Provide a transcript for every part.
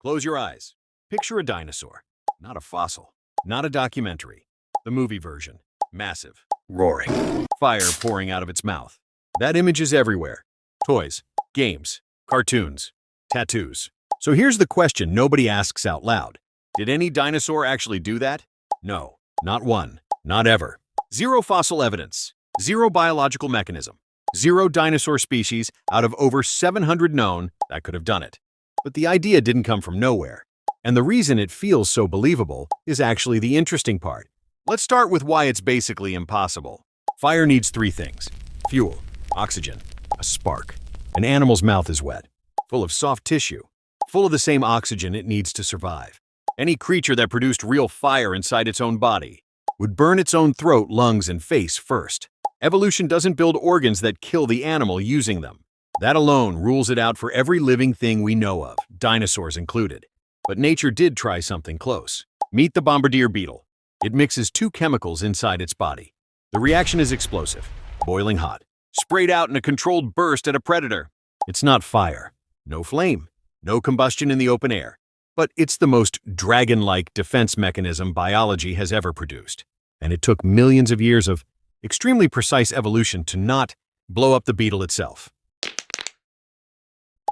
Close your eyes. Picture a dinosaur. Not a fossil. Not a documentary. The movie version. Massive. Roaring. Fire pouring out of its mouth. That image is everywhere. Toys, games, cartoons, tattoos. So here's the question nobody asks out loud. Did any dinosaur actually do that? No, not one, not ever. Zero fossil evidence, zero biological mechanism, zero dinosaur species out of over 700 known that could have done it. But the idea didn't come from nowhere. And the reason it feels so believable is actually the interesting part. Let's start with why it's basically impossible. Fire needs three things: fuel, oxygen, a spark. An animal's mouth is wet, full of soft tissue, full of the same oxygen it needs to survive. Any creature that produced real fire inside its own body would burn its own throat, lungs, and face first. Evolution doesn't build organs that kill the animal using them. That alone rules it out for every living thing we know of, dinosaurs included. But nature did try something close. Meet the bombardier beetle. It mixes two chemicals inside its body. The reaction is explosive, boiling hot, sprayed out in a controlled burst at a predator. It's not fire, no flame, no combustion in the open air. But it's the most dragon-like defense mechanism biology has ever produced. And it took millions of years of extremely precise evolution to not blow up the beetle itself.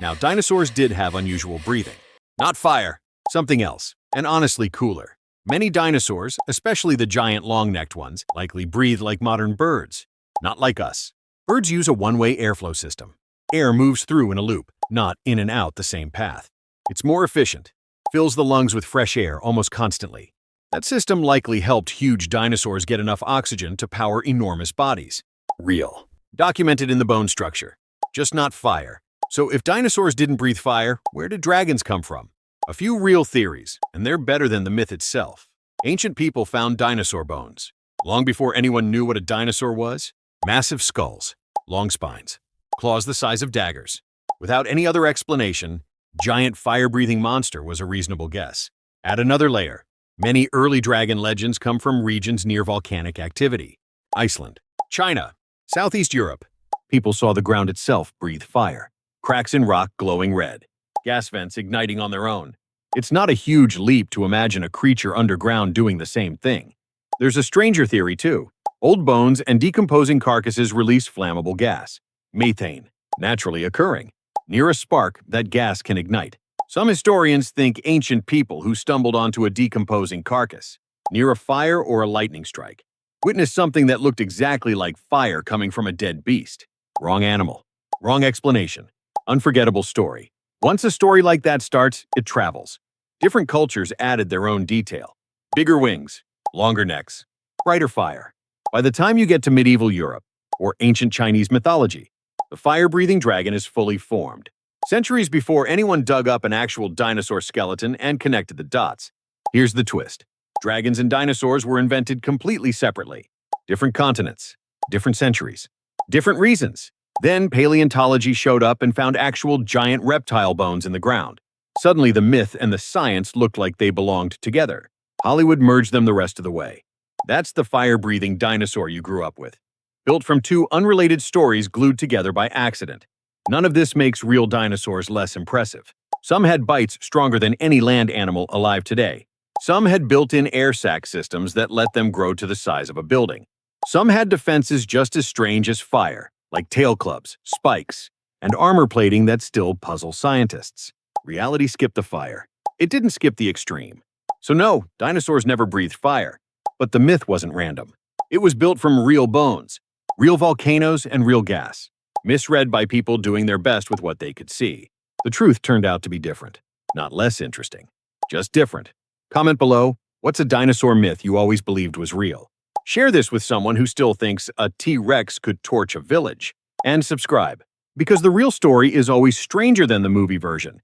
Now, dinosaurs did have unusual breathing. Not fire, something else, and honestly cooler. Many dinosaurs, especially the giant long-necked ones, likely breathe like modern birds. Not like us. Birds use a one-way airflow system. Air moves through in a loop, not in and out the same path. It's more efficient, fills the lungs with fresh air almost constantly. That system likely helped huge dinosaurs get enough oxygen to power enormous bodies. Real. Documented in the bone structure. Just not fire. So if dinosaurs didn't breathe fire, where did dragons come from? A few real theories, and they're better than the myth itself. Ancient people found dinosaur bones. Long before anyone knew what a dinosaur was, massive skulls, long spines, claws the size of daggers. Without any other explanation, giant fire-breathing monster was a reasonable guess. Add another layer. Many early dragon legends come from regions near volcanic activity. Iceland, China, Southeast Europe. People saw the ground itself breathe fire. Cracks in rock glowing red. Gas vents igniting on their own. It's not a huge leap to imagine a creature underground doing the same thing. There's a stranger theory too. Old bones and decomposing carcasses release flammable gas, methane, naturally occurring. Near a spark, that gas can ignite. Some historians think ancient people who stumbled onto a decomposing carcass, near a fire or a lightning strike, witnessed something that looked exactly like fire coming from a dead beast. Wrong animal. Wrong explanation. Unforgettable story. Once a story like that starts, it travels. Different cultures added their own detail. Bigger wings, longer necks, brighter fire. By the time you get to medieval Europe or ancient Chinese mythology, the fire-breathing dragon is fully formed. Centuries before anyone dug up an actual dinosaur skeleton and connected the dots. Here's the twist. Dragons and dinosaurs were invented completely separately. Different continents, different centuries, different reasons. Then paleontology showed up and found actual giant reptile bones in the ground. Suddenly the myth and the science looked like they belonged together. Hollywood merged them the rest of the way. That's the fire-breathing dinosaur you grew up with. Built from two unrelated stories glued together by accident. None of this makes real dinosaurs less impressive. Some had bites stronger than any land animal alive today. Some had built-in air sac systems that let them grow to the size of a building. Some had defenses just as strange as fire, like tail clubs, spikes, and armor plating that still puzzle scientists. Reality skipped the fire. It didn't skip the extreme. So no, dinosaurs never breathed fire. But the myth wasn't random. It was built from real bones, real volcanoes, and real gas. Misread by people doing their best with what they could see. The truth turned out to be different. Not less interesting. Just different. Comment below, what's a dinosaur myth you always believed was real? Share this with someone who still thinks a T-Rex could torch a village. And subscribe, because the real story is always stranger than the movie version.